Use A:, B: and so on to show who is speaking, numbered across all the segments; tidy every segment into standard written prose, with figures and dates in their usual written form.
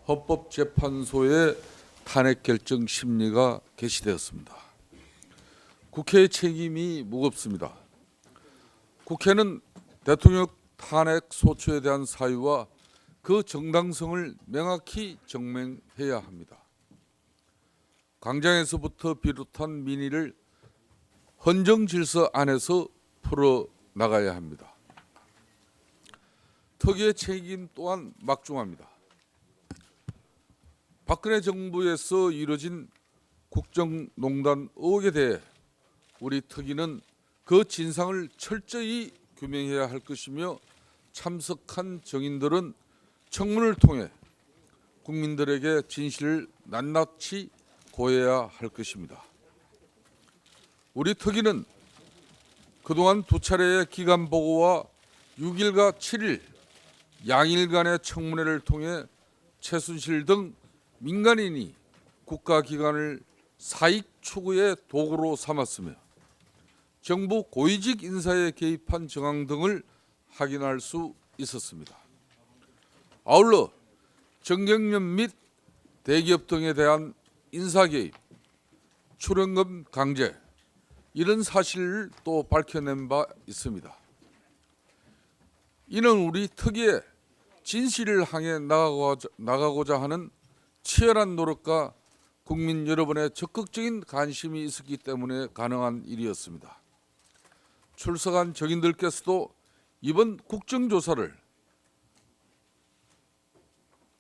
A: 헌법재판소의 탄핵 결정 심리가 개시되었습니다. 국회의 책임이 무겁습니다. 국회는 대통령 탄핵 소추에 대한 사유와 그 정당성을 명확히 증명해야 합니다. 광장에서부터 비롯한 민의를 헌정 질서 안에서 풀어나가야 합니다. 특위의 책임 또한 막중합니다. 박근혜 정부에서 이뤄진 국정농단 의혹에 대해 우리 특위는 그 진상을 철저히 규명해야 할 것이며 참석한 정인들은 청문을 통해 국민들에게 진실을 낱낱이 고해야 할 것입니다. 우리 특위는 그동안 두 차례의 기간 보고와 6일과 7일 양일간의 청문회를 통해 최순실 등 민간인이 국가기관을 사익 추구의 도구로 삼았으며 정부 고위직 인사에 개입한 정황 등을 확인할 수 있었습니다. 아울러 정경련 및 대기업 등에 대한 인사개입, 출연금 강제 이런 사실을 또 밝혀낸 바 있습니다. 이는 우리 특위의 진실을 향해 나가고자 하는 치열한 노력과 국민 여러분의 적극적인 관심이 있었기 때문에 가능한 일이었습니다. 출석한 정인들께서도 이번 국정조사를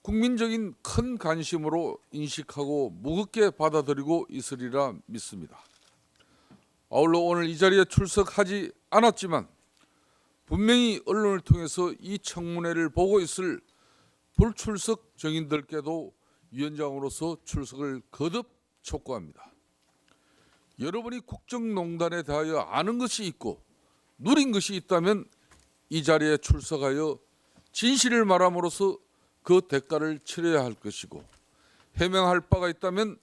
A: 국민적인 큰 관심으로 인식하고 무겁게 받아들이고 있으리라 믿습니다. 아울러 오늘 이 자리에 출석하지 않았지만 분명히 언론을 통해서 이 청문회를 보고 있을 불출석 정인들께도 위원장으로서 출석을 거듭 촉구합니다. 여러분이 국정농단에 대하여 아는 것이 있고 누린 것이 있다면 이 자리에 출석하여 진실을 말함으로써 그 대가를 치러야 할 것이고 해명할 바가 있다면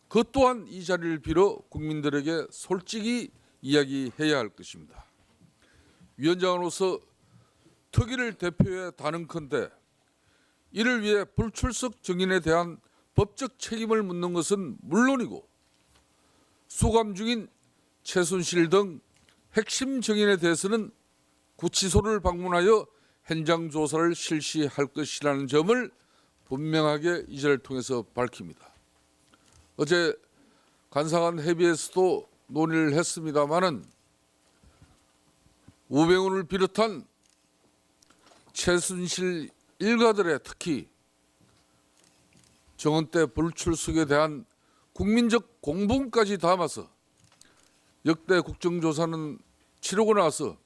A: 그 또한 이 자리를 빌어 국민들에게 솔직히 이야기해야 할 것입니다. 위원장으로서 특위를 대표해 다는컨대 이를 위해 불출석 정인에 대한 법적 책임을 묻는 것은 물론이고 수감 중인 최순실 등 핵심 정인에 대해서는 구치소를 방문하여 현장 조사를 실시할 것이라는 점을 분명하게 이 자리를 통해서 밝힙니다. 어제 간사간 협의에서도 논의를 했습니다마는 우병우를 비롯한 최순실 일가들의 특히 정원 때 불출석에 대한 국민적 공분까지 담아서 역대 국정조사는 치르고 나서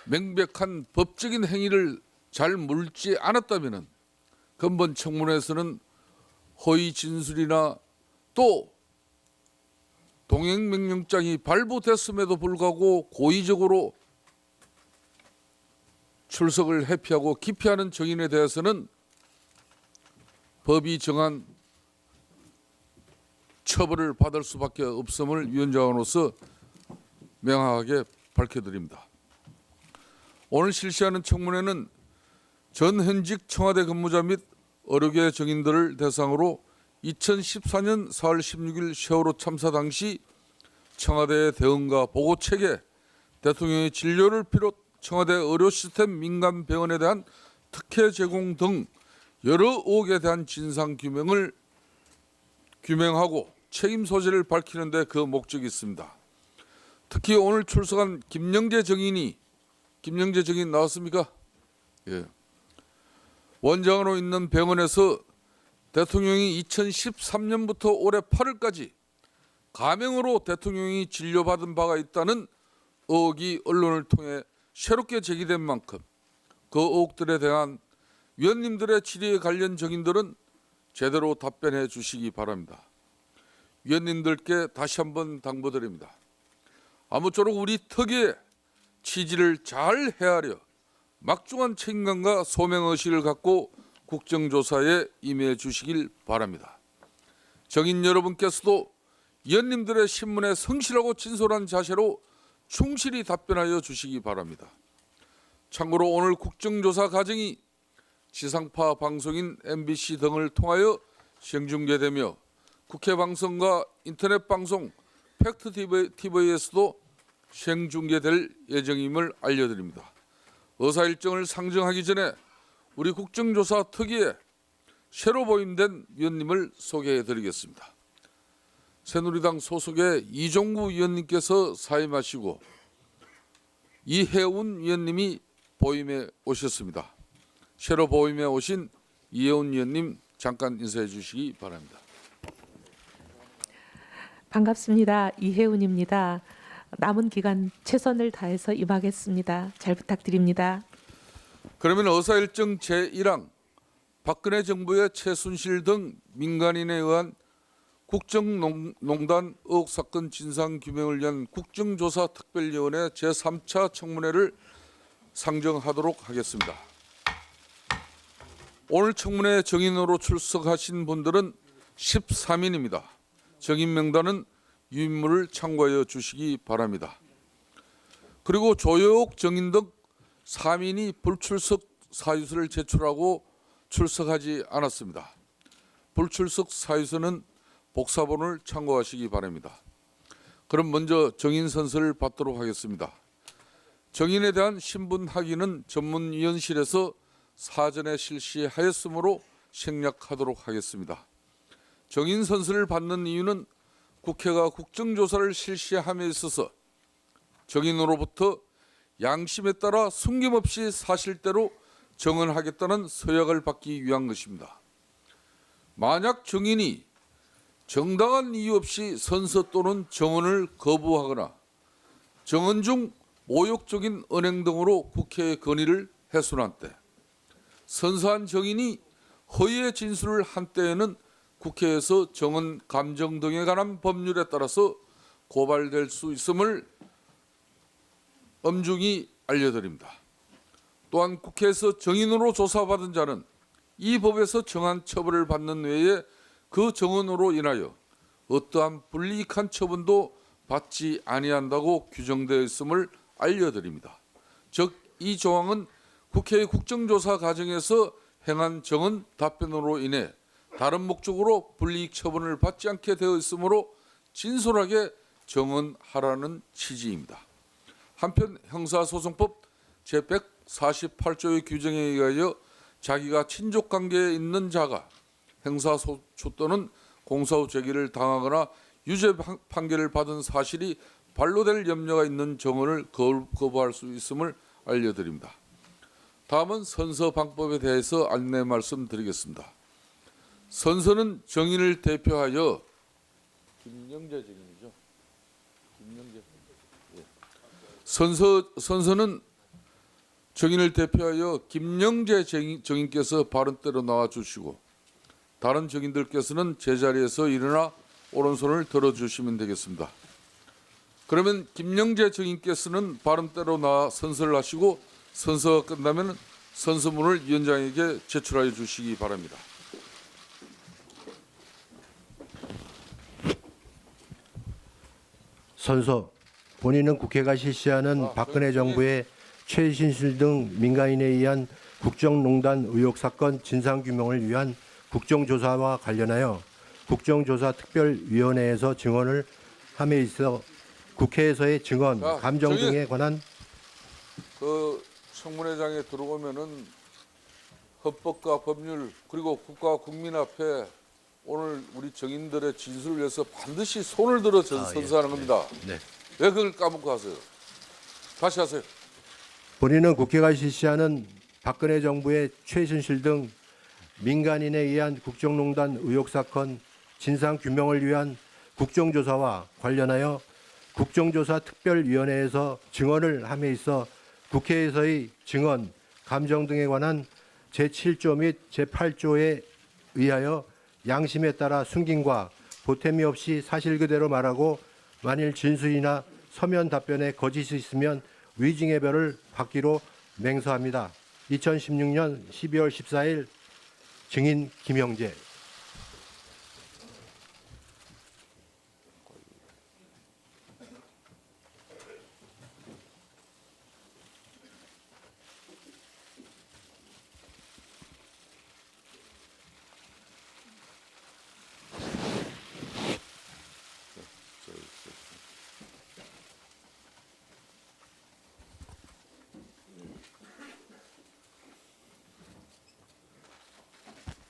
A: 명백한 법적인 행위를 잘 물지 않았다면 근본 청문회에서는 허위 진술이나 또 동행명령장이 발부됐음에도 불구하고 고의적으로 출석을 회피하고 기피하는 정인에 대해서는 법이 정한 처벌을 받을 수밖에 없음을 위원장으로서 명확하게 밝혀드립니다. 오늘 실시하는 청문회는 전 현직 청와대 근무자 및 여러 개 정인들을 대상으로 2014년 4월 16일 세월호 참사 당시 청와대의 대응과 보고체계, 대통령의 진료를 비롯 청와대 의료 시스템 민간 병원에 대한 특혜 제공 등 여러 의혹에 대한 진상 규명하고 책임 소재를 밝히는 데 그 목적이 있습니다. 특히 오늘 출석한 김영재 정인 나왔습니까? 예. 원장으로 있는 병원에서 대통령이 2013년부터 올해 8월까지 가명으로 대통령이 진료받은 바가 있다는 의혹이 언론을 통해 새롭게 제기된 만큼 그 의혹들에 대한 위원님들의 질의에 관련 정인들은 제대로 답변해 주시기 바랍니다. 위원님들께 다시 한번 당부드립니다. 아무쪼록 우리 특위의 취지를 잘 헤아려 막중한 책임감과 소명의식을 갖고 국정조사에 임해 주시길 바랍니다. 정인 여러분께서도 위원님들의 신문에 성실하고 진솔한 자세로 충실히 답변하여 주시기 바랍니다. 참고로 오늘 국정조사 과정이 지상파 방송인 MBC 등을 통하여 생중계되며 국회 방송과 인터넷 방송 팩트TV에서도 생중계될 예정임을 알려드립니다. 의사 일정을 상정하기 전에 우리 국정조사 특위에 새로 보임된 위원님을 소개해드리겠습니다. 새누리당 소속의 이종구 위원님께서 사임하시고 이혜운 위원님이 보임해 오셨습니다. 새로 보임해 오신 이혜운 위원님 잠깐 인사해 주시기 바랍니다.
B: 반갑습니다. 이혜운입니다. 남은 기간 최선을 다해서 임하겠습니다. 잘 부탁드립니다.
A: 그러면 의사일정 제1항 박근혜 정부의 최순실 등 민간인에 의한 국정농단 의혹 사건 진상규명을 위한 국정조사특별위원회 제3차 청문회를 상정하도록 하겠습니다. 오늘 청문회 정인으로 출석하신 분들은 13인입니다. 정인 명단은 유인물을 참고하여 주시기 바랍니다. 그리고 조효옥 정인 등 3인이 불출석 사유서를 제출하고 출석하지 않았습니다. 불출석 사유서는 복사본을 참고하시기 바랍니다. 그럼 먼저 정인 선서를 받도록 하겠습니다. 정인에 대한 신분 확인은 전문위원실에서 사전에 실시하였으므로 생략하도록 하겠습니다. 정인 선서를 받는 이유는 국회가 국정조사를 실시함에 있어서 정인으로부터 양심에 따라 숨김없이 사실대로 정언하겠다는 서약을 받기 위한 것입니다. 만약 정인이 정당한 이유 없이 선서 또는 정언을 거부하거나 정언 중 모욕적인 언행 등으로 국회의 건의를 해소한 때, 선서한 정인이 허위의 진술을 한 때에는 국회에서 정언 감정 등에 관한 법률에 따라서 고발될 수 있음을 엄중히 알려드립니다. 또한 국회에서 정인으로 조사받은 자는 이 법에서 정한 처벌을 받는 외에 그 정언으로 인하여 어떠한 불이익한 처분도 받지 아니한다고 규정되어 있음을 알려드립니다. 즉, 이 조항은 국회의 국정조사 과정에서 행한 정언 답변으로 인해 다른 목적으로 불이익 처분을 받지 않게 되어 있으므로 진솔하게 정언하라는 취지입니다. 한편 형사소송법 제148조의 규정에 의하여 자기가 친족관계에 있는 자가 형사소추 또는 공사후 제기를 당하거나 유죄 판결을 받은 사실이 반로될 염려가 있는 정언을 거부할 수 있음을 알려드립니다. 다음은 선서 방법에 대해서 안내 말씀드리겠습니다. 선서는 정인을 대표하여 김영재 정인이죠. 김영재. 선서는 정인을 대표하여 김영재 정인께서 발언대로 나와주시고 다른 정인들께서는 제자리에서 일어나 오른손을 들어주시면 되겠습니다. 그러면 김영재 정인께서는 발언대로 나와 선서를 하시고 선서가 끝나면 선서문을 위원장에게 제출하여 주시기 바랍니다.
C: 선서. 본인은 국회가 실시하는 박근혜 정부의 최순실 등 민간인에 의한 국정농단 의혹 사건 진상규명을 위한 국정조사와 관련하여 국정조사특별위원회에서 증언을 함에 있어 국회에서의 증언, 감정 등에 관한
A: 그 청문회장에 들어오면은 헌법과 법률 그리고 국가 국민 앞에 오늘 우리 정인들의 진술을 위해서 반드시 손을 들어 선서하는 겁니다.
C: 네.
A: 왜 그걸 까먹고 하세요? 다시 하세요.
C: 본인은 국회가 실시하는 박근혜 정부의 최순실 등 민간인에 의한 국정농단 의혹 사건 진상규명을 위한 국정조사와 관련하여 국정조사특별위원회에서 증언을 함에 있어 국회에서의 증언, 감정 등에 관한 제7조 및 제8조에 의하여 양심에 따라 숨김과 보탬이 없이 사실 그대로 말하고 만일 진술이나 서면 답변에 거짓이 있으면 위증의 벌을 받기로 맹세합니다. 2016년 12월 14일 증인 김영재.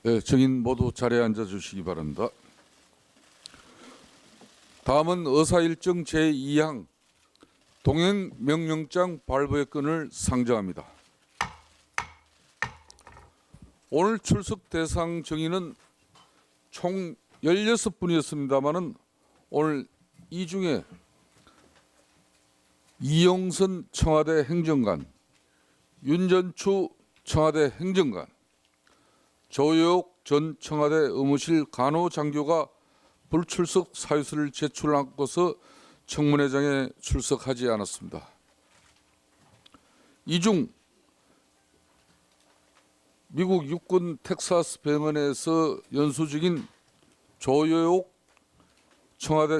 A: 네, 증인 모두 자리에 앉아 주시기 바랍니다. 다음은 의사일정 제2항 동행 명령장 발부의 건을 상정합니다. 오늘 출석 대상 증인은 총 16분이었습니다마는 오늘 이 중에 이영선 청와대 행정관, 윤전추 청와대 행정관, 조여옥 전 청와대 의무실 간호장교가 불출석 사유서를 제출하고서 청문회장에 출석하지 않았습니다. 이 중 미국 육군 텍사스 병원에서 연수 중인 조여옥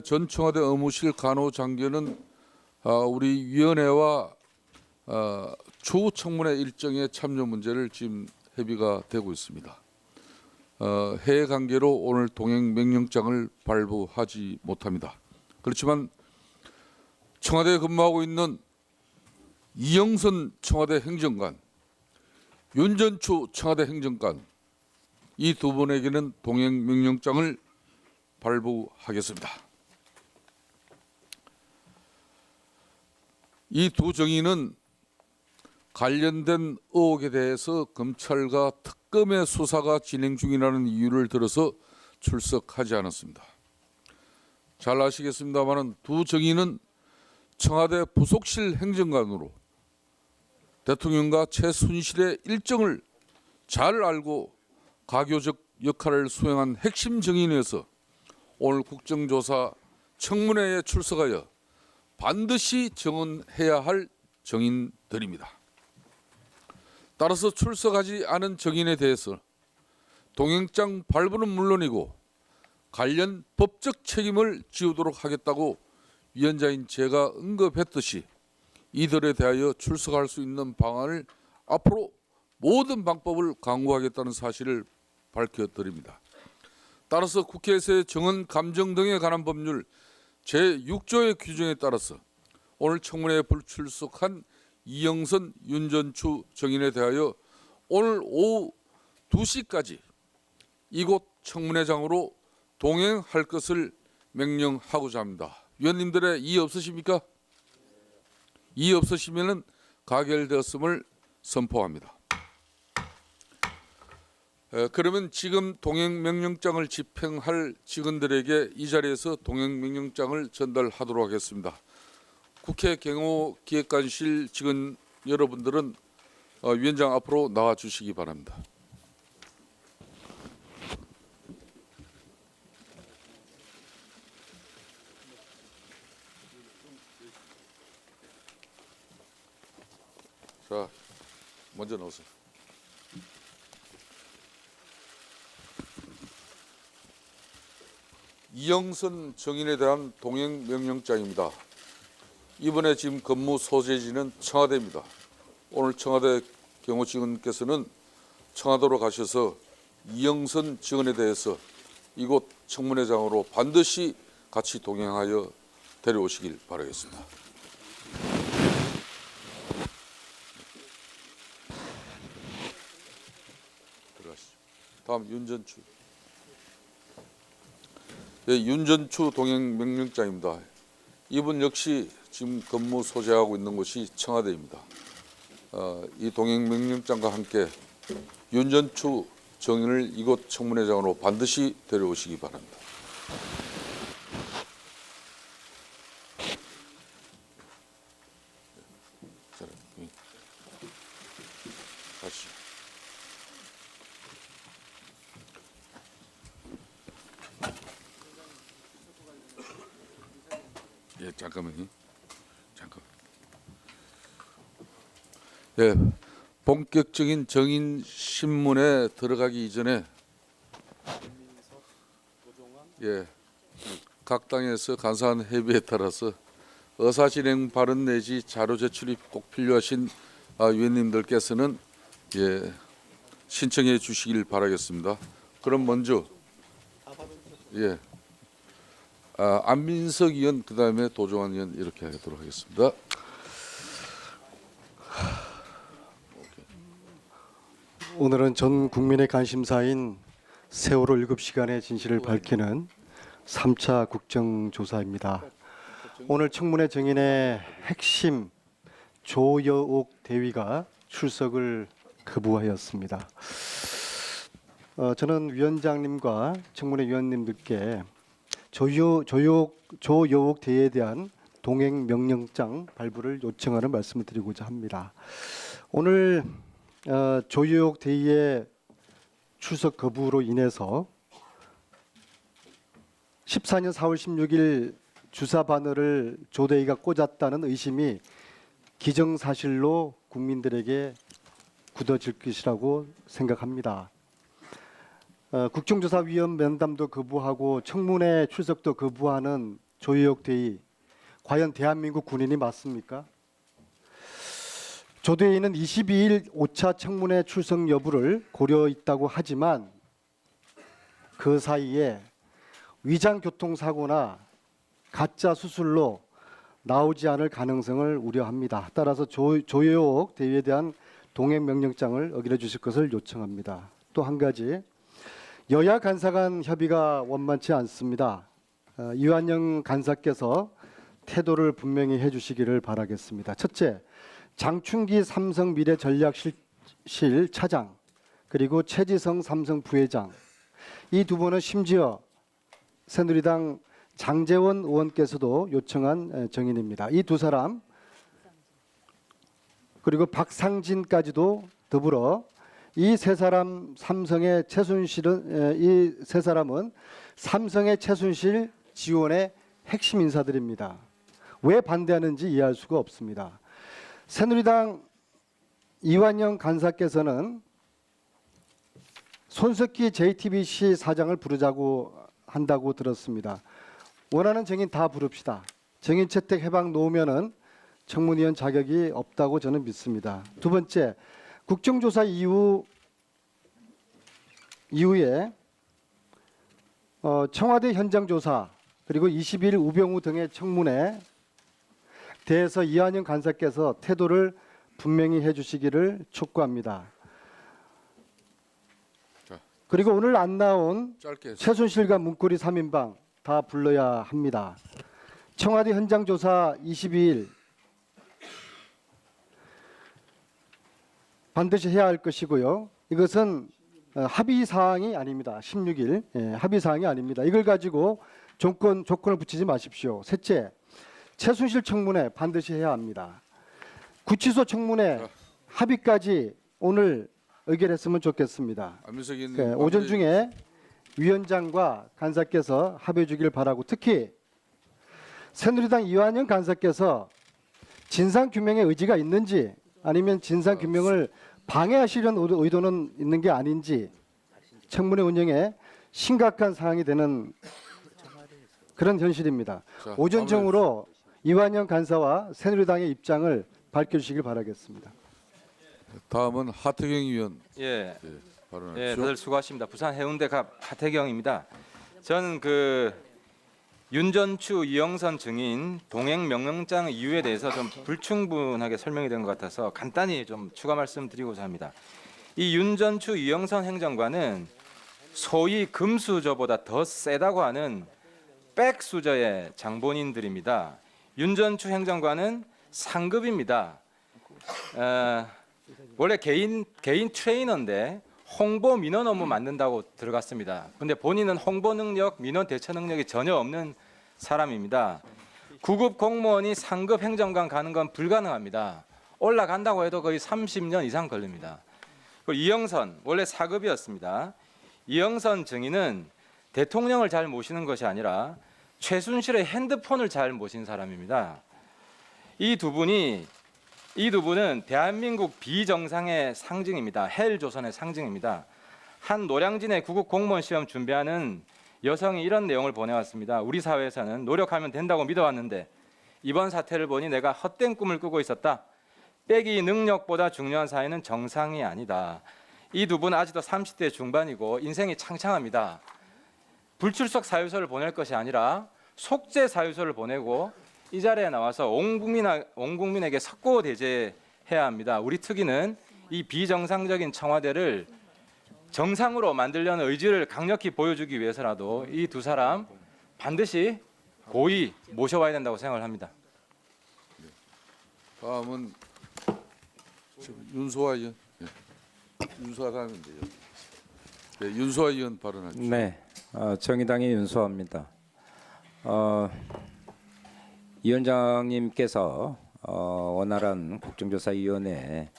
A: 전 청와대 의무실 간호장교는 우리 위원회와 추후 청문회 일정의 참여 문제를 지금 협의가 되고 있습니다. 해외 관계로 오늘 동행 명령장을 발부하지 못합니다. 그렇지만 청와대에 근무하고 있는 이영선 청와대 행정관, 윤전추 청와대 행정관 이 두 분에게는 동행 명령장을 발부하겠습니다. 이 두 정의는 관련된 의혹에 대해서 검찰과 특검의 수사가 진행 중이라는 이유를 들어서 출석하지 않았습니다. 잘 아시겠습니다만 두 정의는 청와대 부속실 행정관으로 대통령과 최순실의 일정을 잘 알고 가교적 역할을 수행한 핵심 정인이어서 오늘 국정조사 청문회에 출석하여 반드시 정언해야 할 정인들입니다. 따라서 출석하지 않은 정인에 대해서 동행장 발부는 물론이고 관련 법적 책임을 지우도록 하겠다고 위원장인 제가 언급했듯이 이들에 대하여 출석할 수 있는 방안을 앞으로 모든 방법을 강구하겠다는 사실을 밝혀드립니다. 따라서 국회에서의 정언 감정 등에 관한 법률 제6조의 규정에 따라서 오늘 청문회에 불출석한 이영선, 윤전추 정인에 대하여 오늘 오후 2시까지 이곳 청문회장으로 동행할 것을 명령하고자 합니다. 위원님들의 이의 없으십니까? 이의 없으시면 가결되었음을 선포합니다. 그러면 지금 동행명령장을 집행할 직원들에게 이 자리에서 동행명령장을 전달하도록 하겠습니다. 국회 경호기획관실 직원 여러분들은 위원장 앞으로 나와 주시기 바랍니다. 자, 먼저 나오세요. 이영선 정인에 대한 동행명령장입니다. 이번에 지금 근무 소재지는 청와대입니다. 오늘 청와대 경호직원께서는 청와대로 가셔서 이영선 직원에 대해서 이곳 청문회장으로 반드시 같이 동행하여 데려오시길 바라겠습니다. 들어가시죠. 다음 윤전추. 예, 윤전추 동행명령장입니다. 이분 역시 지금 근무 소재하고 있는 곳이 청와대입니다. 이 동행명령장과 함께 윤전추 정인을 이곳 청문회장으로 반드시 데려오시기 바랍니다. 가시죠. 예, 잠깐만요. 잠깐. 예, 본격적인 정인 신문에 들어가기 이전에 예, 각 당에서 간사한 협의에 따라서 의사진행 발언 내지 자료 제출이 꼭 필요하신 위원님들께서는 예, 신청해 주시길 바라겠습니다. 그럼 먼저 예. 안민석 의원 그다음에 도종환 의원 이렇게 하도록 하겠습니다.
D: 오늘은 전 국민의 관심사인 세월호 7시간의 진실을 밝히는 3차 국정조사입니다. 오늘 청문회 증인의 핵심 조여옥 대위가 출석을 거부하였습니다. 저는 위원장님과 청문회 위원님들께 조여옥 대위에 대한 동행 명령장 발부를 요청하는 말씀을 드리고자 합니다. 오늘 조여옥 대위의 출석 거부로 인해서 14년 4월 16일 주사 바늘을 조 대위가 꽂았다는 의심이 기정사실로 국민들에게 굳어질 것이라고 생각합니다. 국정조사위원 면담도 거부하고 청문회 출석도 거부하는 조여옥 대위, 과연 대한민국 군인이 맞습니까? 조 대위는 22일 5차 청문회 출석 여부를 고려했다고 하지만 그 사이에 위장 교통사고나 가짜 수술로 나오지 않을 가능성을 우려합니다. 따라서 조여옥 대위에 대한 동행 명령장을 어기려 주실 것을 요청합니다. 또 한 가지, 여야 간사 간 협의가 원만치 않습니다. 이완영 간사께서 태도를 분명히 해주시기를 바라겠습니다. 첫째, 장충기 삼성 미래전략실 차장 그리고 최지성 삼성 부회장, 이 두 분은 심지어 새누리당 장제원 의원께서도 요청한 정인입니다. 이 두 사람 그리고 박상진까지도 더불어 이 세 사람 삼성의 최순실은 이 세 사람은 삼성의 최순실 지원의 핵심 인사들입니다. 왜 반대하는지 이해할 수가 없습니다. 새누리당 이완영 간사께서는 손석희 JTBC 사장을 부르자고 한다고 들었습니다. 원하는 증인 다 부릅시다. 증인 채택 해방 놓으면은 청문위원 자격이 없다고 저는 믿습니다. 두 번째, 국정조사 이후에 청와대 현장 조사 그리고 20일 우병우 등의 청문회 대해서 이완영 간사께서 태도를 분명히 해주시기를 촉구합니다. 그리고 오늘 안 나온
A: 짧게
D: 최순실과 문고리 3인방 다 불러야 합니다. 청와대 현장 조사 22일 반드시 해야 할 것이고요. 이것은 합의 사항이 아닙니다. 16일 합의 사항이 아닙니다. 이걸 가지고 조건을 붙이지 마십시오. 셋째, 최순실 청문회 반드시 해야 합니다. 구치소 청문회 합의까지 오늘 의결했으면 좋겠습니다.
A: 안민석 의원님
D: 오전 중에 위원장과 간사께서 합의해 주길 바라고, 특히 새누리당 이완영 간사께서 진상규명의 의지가 있는지 아니면 진상규명을 방해하시려는 의도는 있는 게 아닌지 청문회 운영에 심각한 사항이 되는 그런 현실입니다.
A: 자,
D: 오전 중으로 이완영 간사와 새누리당의 입장을 밝혀주시길 바라겠습니다.
A: 다음은 하태경 의원
E: 예,
A: 발언하십시오.
E: 다들 수고하십니다. 부산 해운대갑 하태경입니다. 저는 윤전추 이영선 증인 동행 명령장 이유에 대해서 좀 불충분하게 설명이 된 것 같아서 간단히 좀 추가 말씀드리고자 합니다. 이 윤전추 이영선 행정관은 소위 금수저보다 더 세다고 하는 백수저의 장본인들입니다. 윤전추 행정관은 상급입니다. 원래 개인 트레이너인데 홍보 민원 업무 만든다고 들어갔습니다. 근데 본인은 홍보 능력, 민원 대처 능력이 전혀 없는 사람입니다. 구급 공무원이 상급 행정관 가는 건 불가능합니다. 올라간다고 해도 거의 30년 이상 걸립니다. 그리고 이영선 원래 4급이었습니다. 이영선 증인은 대통령을 잘 모시는 것이 아니라 최순실의 핸드폰을 잘 모신 사람입니다. 이 두 분은 대한민국 비정상의 상징입니다. 헬조선의 상징입니다. 한 노량진의 구급 공무원 시험 준비하는 여성이 이런 내용을 보내왔습니다. 우리 사회에서는 노력하면 된다고 믿어왔는데 이번 사태를 보니 내가 헛된 꿈을 꾸고 있었다. 빼기 능력보다 중요한 사회는 정상이 아니다. 이 두 분은 아직도 30대 중반이고 인생이 창창합니다. 불출석 사유서를 보낼 것이 아니라 속죄 사유서를 보내고 이 자리에 나와서 온 국민에게 석고대죄해야 합니다. 우리 특위는 이 비정상적인 청와대를 정상으로 만들려는 의지를 강력히 보여주기 위해서라도 이 두 사람 반드시 고위 모셔와야 된다고 생각을 합니다.
A: 다음은 윤소아 의원. 예. 윤소아 사람인데요. 네, 윤소아 의원 발언하십시오.
F: 네, 정의당의 윤소아입니다. 위원장님께서 원활한 국정조사위원회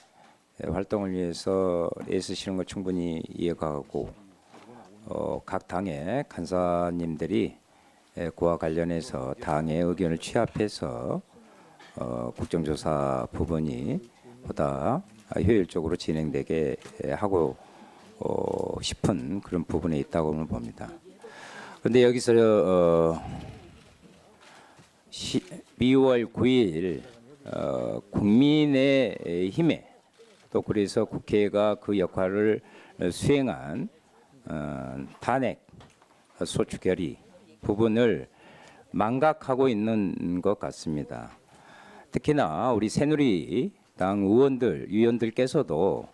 F: 활동을 위해서 애쓰시는 걸 충분히 이해가고 각 당의 간사님들이 그와 관련해서 당의 의견을 취합해서 국정조사 부분이 보다 효율적으로 진행되게 하고 싶은 그런 부분에 있다고 봅니다. 그런데 여기서 12월 9일 국민의힘에 또 그래서 국회가 그 역할을 수행한 탄핵 소추 결의 부분을 망각하고 있는 것 같습니다. 특히나 우리 새누리당 위원들께서도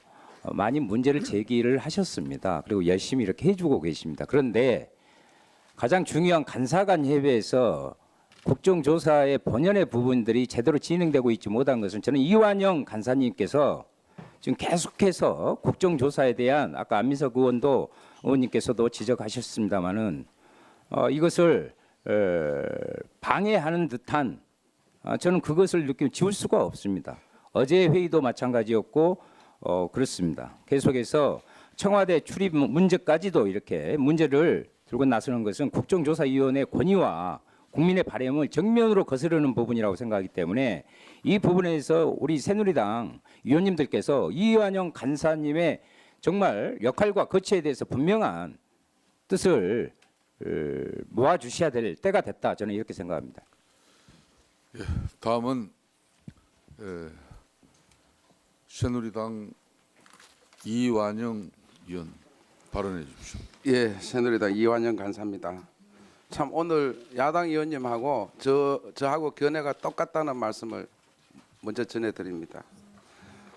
F: 많이 문제를 제기를 하셨습니다. 그리고 열심히 이렇게 해주고 계십니다. 그런데 가장 중요한 간사간 협의에서 국정조사의 본연의 부분들이 제대로 진행되고 있지 못한 것은 저는 이완영 간사님께서 지금 계속해서 국정조사에 대한 아까 안민석 의원님께서도 지적하셨습니다마는 이것을 방해하는 듯한 저는 그것을 지울 수가 없습니다. 어제 회의도 마찬가지였고 그렇습니다. 계속해서 청와대 출입 문제까지도 이렇게 문제를 들고 나서는 것은 국정조사위원회 권위와 국민의 바람을 정면으로 거스르는 부분이라고 생각하기 때문에 이 부분에서 우리 새누리당 위원님들께서 이완영 간사님의 정말 역할과 거치에 대해서 분명한 뜻을 모아주셔야 될 때가 됐다. 저는 이렇게 생각합니다.
A: 다음은 새누리당 이완영 의원 발언해 주십시오.
G: 예, 새누리당 이완영 간사입니다. 참 오늘 야당 의원님하고 저하고 견해가 똑같다는 말씀을 먼저 전해드립니다.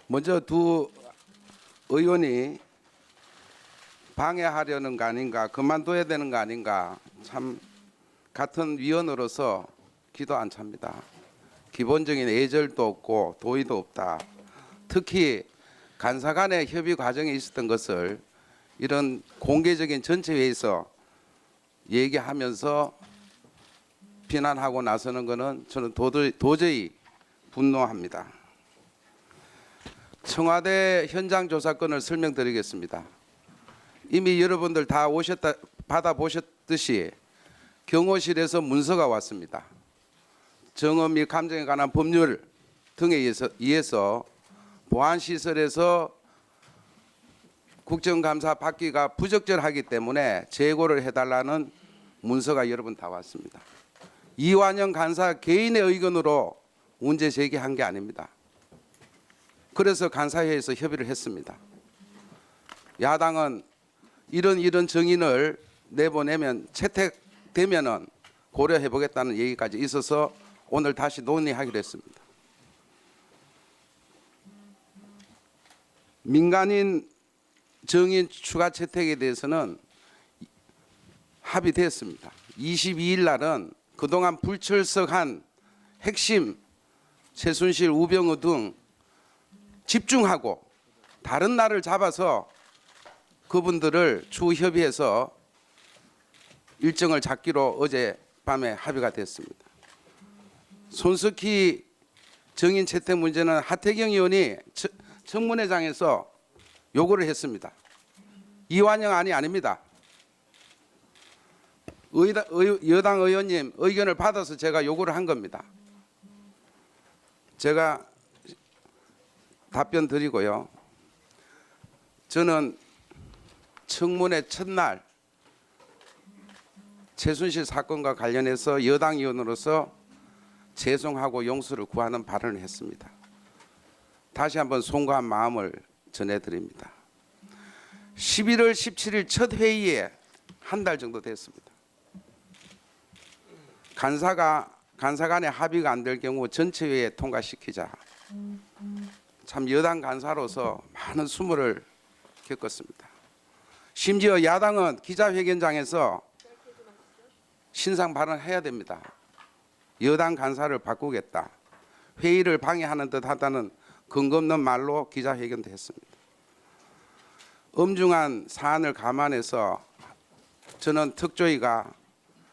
G: 먼저 두 의원이 방해하려는 거 아닌가, 그만둬야 되는 거 아닌가, 참 같은 위원으로서 기도 안 찹니다. 기본적인 예절도 없고 도의도 없다. 특히 간사 간의 협의 과정에 있었던 것을 이런 공개적인 전체 회의에서 얘기하면서 비난하고 나서는 것은 저는 도저히 분노합니다. 청와대 현장 조사건을 설명드리겠습니다. 이미 여러분들 다 받아보셨듯이 경호실에서 문서가 왔습니다. 정업 및 감정에 관한 법률 등에 의해서 보안시설에서 국정감사 받기가 부적절하기 때문에 재고를 해달라는 문서가 여러분 다 왔습니다. 이완영 간사 개인의 의견으로 문제 제기한 게 아닙니다. 그래서 간사회에서 협의를 했습니다. 야당은 이런 정인을 내보내면 채택되면은 고려해 보겠다는 얘기까지 있어서 오늘 다시 논의하기로 했습니다. 민간인 정인 추가 채택에 대해서는 합의됐습니다. 22일 날은 그동안 불출석한 핵심 최순실, 우병우 등 집중하고 다른 날을 잡아서 그분들을 추후 협의해서 일정을 잡기로 어젯밤에 합의가 됐습니다. 손석희 정인 채택 문제는 하태경 의원이 청문회장에서 요구를 했습니다. 이완영 안이 아닙니다. 여당 의원님 의견을 받아서 제가 요구를 한 겁니다. 제가 답변 드리고요. 저는 청문회 첫날 최순실 사건과 관련해서 여당 의원으로서 죄송하고 용서를 구하는 발언을 했습니다. 다시 한번 송구한 마음을 전해드립니다. 11월 17일 첫 회의에 한 달 정도 됐습니다. 간사 간의 합의가 안 될 경우 전체 회의에 통과시키자. 참 여당 간사로서 많은 수모를 겪었습니다. 심지어 야당은 기자회견장에서 신상 발언해야 됩니다. 여당 간사를 바꾸겠다. 회의를 방해하는 듯 하다는 근거 없는 말로 기자회견도 했습니다. 엄중한 사안을 감안해서 저는 특조위가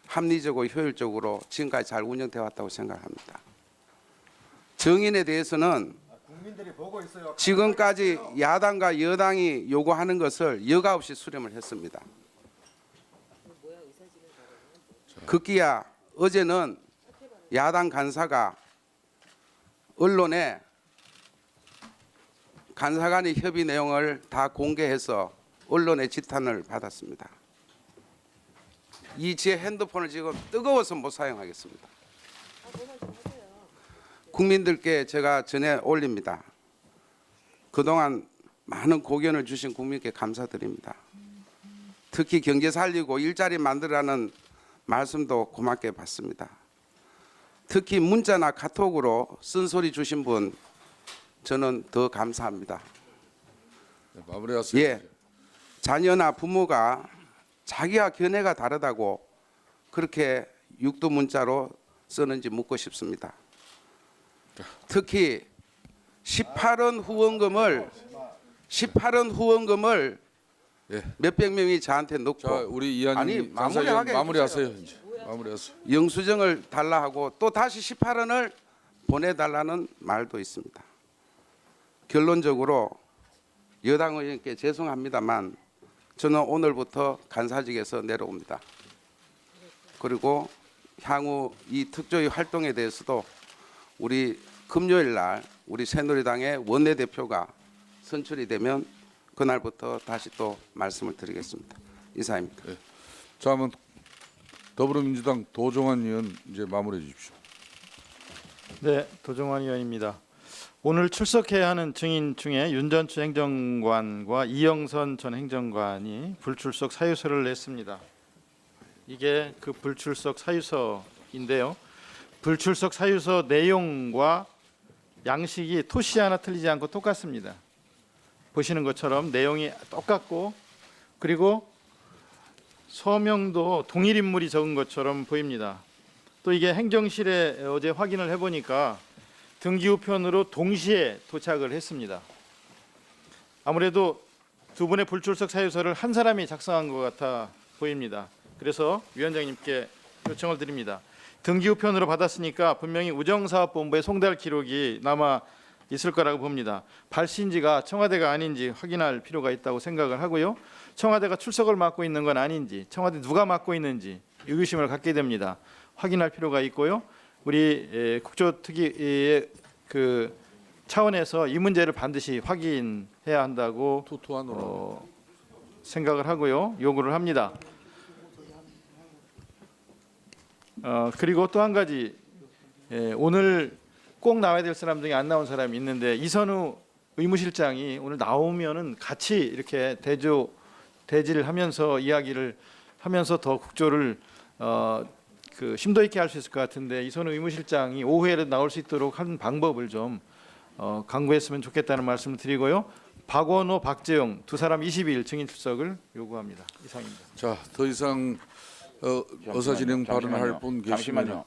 G: 합리적이고 효율적으로 지금까지 잘 운영되어 왔다고 생각합니다. 정인에 대해서는 지금까지 야당과 여당이 요구하는 것을 여과 없이 수렴을 했습니다. 급기야 어제는 야당 간사가 언론에 간사 간의 협의 내용을 다 공개해서 언론의 지탄을 받았습니다. 이 제 핸드폰을 지금 뜨거워서 못 사용하겠습니다. 국민들께 제가 전해 올립니다. 그동안 많은 고견을 주신 국민께 감사드립니다. 특히 경제 살리고 일자리 만들라는 말씀도 고맙게 받습니다. 특히 문자나 카톡으로 쓴소리 주신 분 저는 더 감사합니다.
A: 네, 마무리하세요.
G: 예, 자녀나 부모가 자기와 견해가 다르다고 그렇게 육두 문자로 쓰는지 묻고 싶습니다. 특히 18원 후원금을
A: 예.
G: 몇백 명이 저한테 넣고
A: 자, 우리 이한영
G: 아니,
A: 간사위원 마무리하세요. 이제 마무리하세요.
G: 영수증을 달라 하고 또 다시 18원을 보내달라는 말도 있습니다. 결론적으로 여당 의원께 죄송합니다만 저는 오늘부터 간사직에서 내려옵니다. 그리고 향후 이 특조위 활동에 대해서도 우리 금요일 날 우리 새누리당의 원내대표가 선출이 되면 그날부터 다시 또 말씀을 드리겠습니다. 이상입니다.
A: 자, 한번 더불어민주당 도종환 의원 이제 마무리해 주십시오.
H: 네, 도종환 의원입니다. 오늘 출석해야 하는 증인 중에 윤전추 행정관과 이영선 전 행정관이 불출석 사유서를 냈습니다. 이게 그 불출석 사유서인데요. 불출석 사유서 내용과 양식이 토시 하나 틀리지 않고 똑같습니다. 보시는 것처럼 내용이 똑같고 그리고 서명도 동일 인물이 적은 것처럼 보입니다. 또 이게 행정실에 어제 확인을 해보니까 등기우편으로 동시에 도착을 했습니다. 아무래도 두 분의 불출석 사유서를 한 사람이 작성한 것 같아 보입니다. 그래서 위원장님께 요청을 드립니다. 등기우편으로 받았으니까 분명히 우정사업본부에 송달 기록이 남아 있을 거라고 봅니다. 발신지가 청와대가 아닌지 확인할 필요가 있다고 생각을 하고요. 청와대가 출석을 맡고 있는 건 아닌지, 청와대 누가 맡고 있는지 의구심을 갖게 됩니다. 확인할 필요가 있고요. 우리 국조특위의 그 차원에서 이 문제를 반드시 확인해야 한다고 생각을 하고요. 요구를 합니다. 그리고 또 한 가지 오늘 꼭 나와야 될 사람 중에 안 나온 사람이 있는데 이선우 의무실장이 오늘 나오면은 같이 이렇게 대지를 하면서 이야기를 하면서 더 국조를 그 심도 있게 할 수 있을 것 같은데 이선우 의무실장이 오후에라도 나올 수 있도록 하는 방법을 좀 강구했으면 좋겠다는 말씀을 드리고요. 박원호, 박재용 두 사람 22일 증인 출석을 요구합니다. 이상입니다.
A: 자, 더 이상 의사진행 발언할 분 계시면요.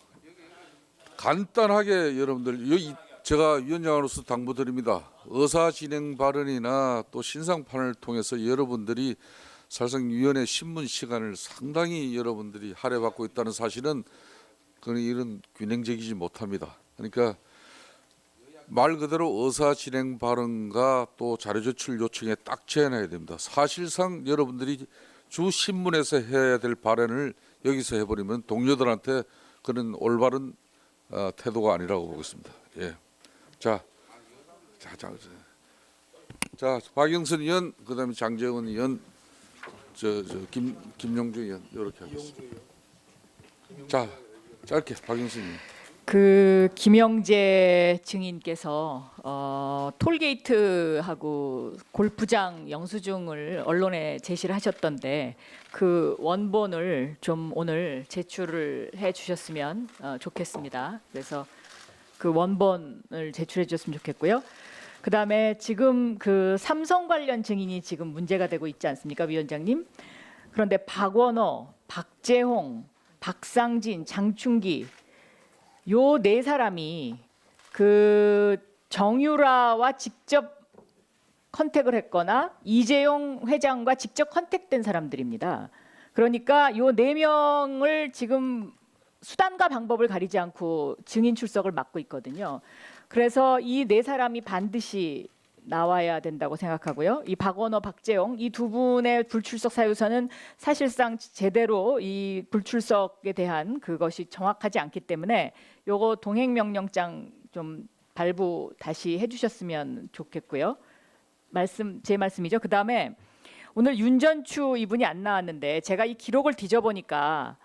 A: 간단하게 여러분들 여기 제가 위원장으로서 당부드립니다. 의사진행 발언이나 또 신상판을 통해서 여러분들이 사실상 위원회 신문 시간을 상당히 여러분들이 할애받고 있다는 사실은 그런 이런 균형적이지 못합니다. 그러니까 말 그대로 의사진행 발언과 또 자료 제출 요청에 딱 제한해야 됩니다. 사실상 여러분들이 주 신문에서 해야 될 발언을 여기서 해버리면 동료들한테 그런 올바른 태도가 아니라고 보겠습니다. 예. 자, 박영선 의원, 그다음에 장재원 의원, 김용주 의원 이렇게 하겠습니다. 자, 짧게 박영선 의원.
I: 그 김영재 증인께서 톨게이트하고 골프장 영수증을 언론에 제시를 하셨던데 그 원본을 좀 오늘 제출을 해주셨으면 좋겠습니다. 그래서 그 원본을 제출해 주셨으면 좋겠고요. 그다음에 지금 그 삼성 관련 증인이 지금 문제가 되고 있지 않습니까, 위원장님? 그런데 박원호, 박재홍, 박상진, 장충기 요 네 사람이 그 정유라와 직접 컨택을 했거나 이재용 회장과 직접 컨택된 사람들입니다. 그러니까 요 네 명을 지금 수단과 방법을 가리지 않고 증인 출석을 막고 있거든요. 그래서 이 네 사람이 반드시 나와야 된다고 생각하고요. 이 박원호, 박재홍 이 두 분의 불출석 사유서는 사실상 제대로 이 불출석에 대한 그것이 정확하지 않기 때문에 요거 동행명령장 좀 발부 다시 해주셨으면 좋겠고요. 제 말씀이죠. 그다음에 오늘 윤전추 이분이 안 나왔는데 제가 이 기록을 뒤져보니까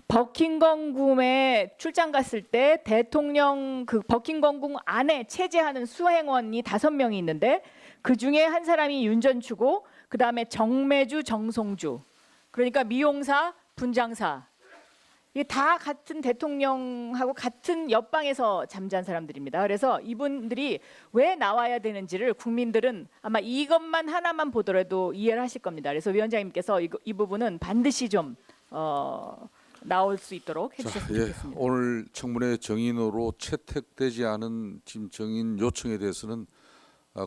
I: 버킹엄궁에 출장 갔을 때 대통령 그 버킹엄궁 안에 체제하는 수행원이 5명이 있는데 그 중에 한 사람이 윤전추고 그 다음에 정매주, 정송주 그러니까 미용사, 분장사 이게 다 같은 대통령하고 같은 옆방에서 잠잔 사람들입니다. 그래서 이분들이 왜 나와야 되는지를 국민들은 아마 이것만 하나만 보더라도 이해를 하실 겁니다. 그래서 위원장님께서 이 부분은 반드시 좀 나올 수 있도록 해주셨으면 좋겠습니다.
A: 오늘 청문회 정인으로 채택되지 않은 지금 정인 요청에 대해서는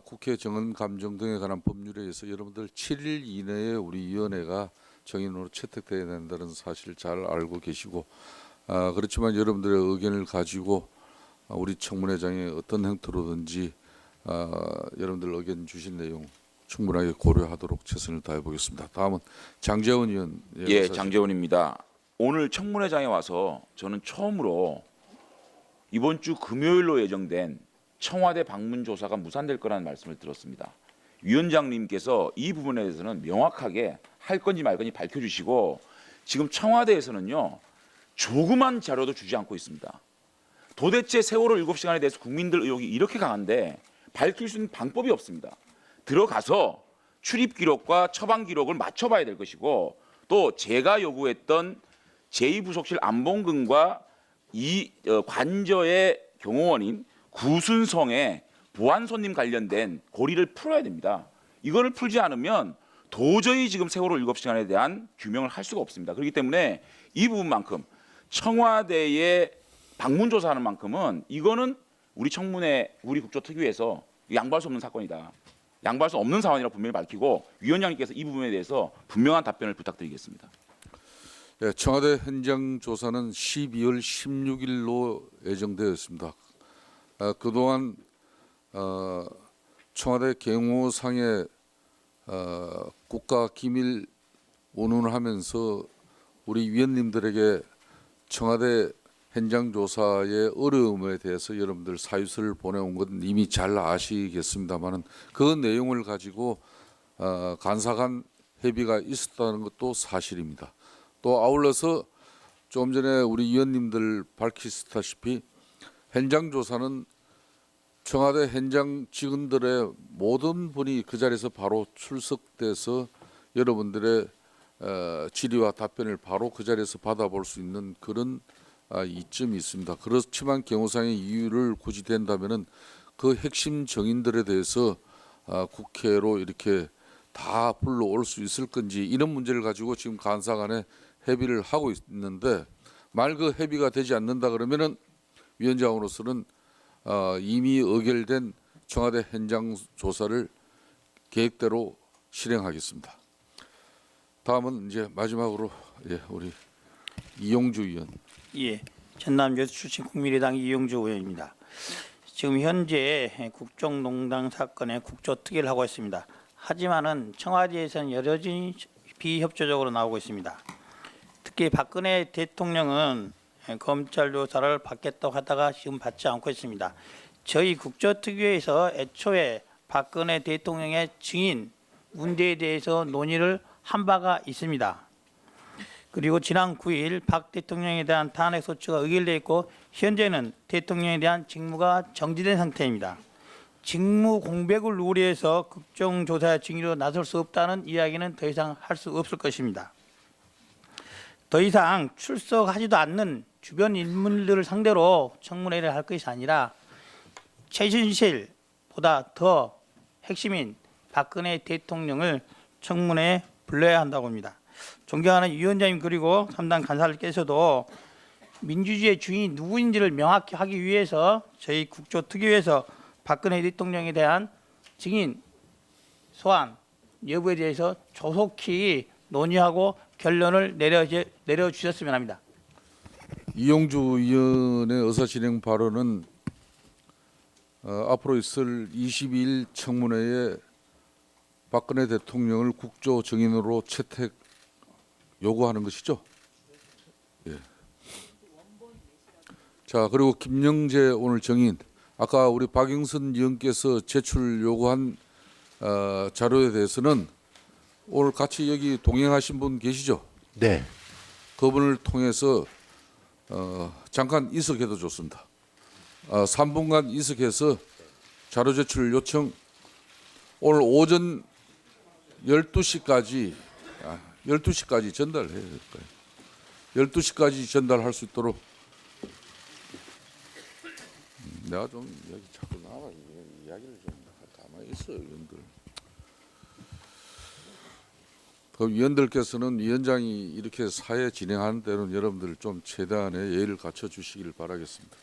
A: 국회 정언 감정 등에 관한 법률에 의해서 여러분들 7일 이내에 우리 위원회가 정인으로 채택돼야 된다는 사실을 잘 알고 계시고 그렇지만 여러분들의 의견을 가지고 우리 청문회장의 어떤 행태로든지 여러분들 의견 주신 내용 충분하게 고려하도록 최선을 다해 보겠습니다. 다음은 장제원 의원.
J: 예, 장제원입니다. 오늘 청문회장에 와서 저는 처음으로 이번 주 금요일로 예정된 청와대 방문 조사가 무산될 거라는 말씀을 들었습니다. 위원장님께서 이 부분에 대해서는 명확하게 할 건지 말 건지 밝혀주시고 지금 청와대에서는요 조그만 자료도 주지 않고 있습니다. 도대체 세월호 7시간에 대해서 국민들 의혹이 이렇게 강한데 밝힐 수 있는 방법이 없습니다. 들어가서 출입 기록과 처방 기록을 맞춰봐야 될 것이고 또 제가 요구했던 제2부속실 안봉근과 이 관저의 경호원인 구순성의 보안 손님 관련된 고리를 풀어야 됩니다. 이거를 풀지 않으면 도저히 지금 세월호 7시간에 대한 규명을 할 수가 없습니다. 그렇기 때문에 이 부분만큼 청와대에 방문 조사하는 만큼은 이거는 우리 청문회 우리 국조특위에서 양보할 수 없는 사건이다. 양보할 수 없는 사안이라 분명히 밝히고 위원장님께서 이 부분에 대해서 분명한 답변을 부탁드리겠습니다.
A: 네, 청와대 현장 조사는 12월 16일로 예정되어 있습니다. 그동안 청와대 경호상에 국가기밀 운운을 하면서 우리 위원님들에게 청와대 현장 조사의 어려움에 대해서 여러분들 사유서를 보내온 건 이미 잘 아시겠습니다만은 그 내용을 가지고 간사 간 협의가 있었다는 것도 사실입니다. 또 아울러서 좀 전에 우리 위원님들 밝히시다시피 현장 조사는 청와대 현장 직원들의 모든 분이 그 자리에서 바로 출석돼서 여러분들의 질의와 답변을 바로 그 자리에서 받아볼 수 있는 그런 이점이 있습니다. 그렇지만 경호상의 이유를 굳이 된다면은 그 핵심 정인들에 대해서 국회로 이렇게 다 불러올 수 있을 건지 이런 문제를 가지고 지금 간사 간에 협의를 하고 있는데 만일 그 협의가 되지 않는다 그러면은 위원장으로서는 이미 의결된 청와대 현장 조사를 계획대로 실행하겠습니다. 다음은 이제 마지막으로 우리 이용주 의원.
K: 예, 전남 여수 출신 국민의당 이용주 의원입니다. 지금 현재 국정농단 사건의 국조특위를 하고 있습니다. 하지만은 청와대에서는 여전히 비협조적으로 나오고 있습니다. 특히 박근혜 대통령은 검찰 조사를 받겠다고 하다가 지금 받지 않고 있습니다. 저희 국조특위에서 애초에 박근혜 대통령의 증인 문제에 대해서 논의를 한 바가 있습니다. 그리고 지난 9일 박 대통령에 대한 탄핵 소추가 의결되어 있고 현재는 대통령에 대한 직무가 정지된 상태입니다. 직무 공백을 우려해서 국정조사 증인으로 나설 수 없다는 이야기는 더 이상 할 수 없을 것입니다. 더 이상 출석하지도 않는 주변 인물들을 상대로 청문회를 할 것이 아니라 최순실 보다 더 핵심인 박근혜 대통령을 청문회에 불러야 한다고 합니다. 존경하는 위원장님 그리고 3당 간사들께서도 민주주의의 주인이 누구인지를 명확히 하기 위해서 저희 국조특위에서 박근혜 대통령에 대한 증인 소환 여부에 대해서 조속히 논의하고 결론을 내려주셨으면 합니다.
A: 이용주 의원의 의사진행 발언은 앞으로 있을 22일 청문회에 박근혜 대통령을 국조 증인으로 채택 요구하는 것이죠. 예. 자, 그리고 김영재 오늘 증인, 아까 우리 박영선 의원께서 제출 요구한 자료에 대해서는 오늘 같이 여기 동행하신 분 계시죠?
C: 네.
A: 그분을 통해서 잠깐 이석해도 좋습니다. 3분간 이석해서 자료 제출 요청 오늘 오전 12시까지 12시까지 전달해야 될 거예요. 12시까지 전달할 수 있도록. 내가 좀 여기 자꾸 나와 이야기를 좀 가만히 있어요, 위원들. 그 위원들께서는 위원장이 이렇게 사회 진행하는 때는 여러분들 좀 최대한의 예의를 갖춰 주시기를 바라겠습니다.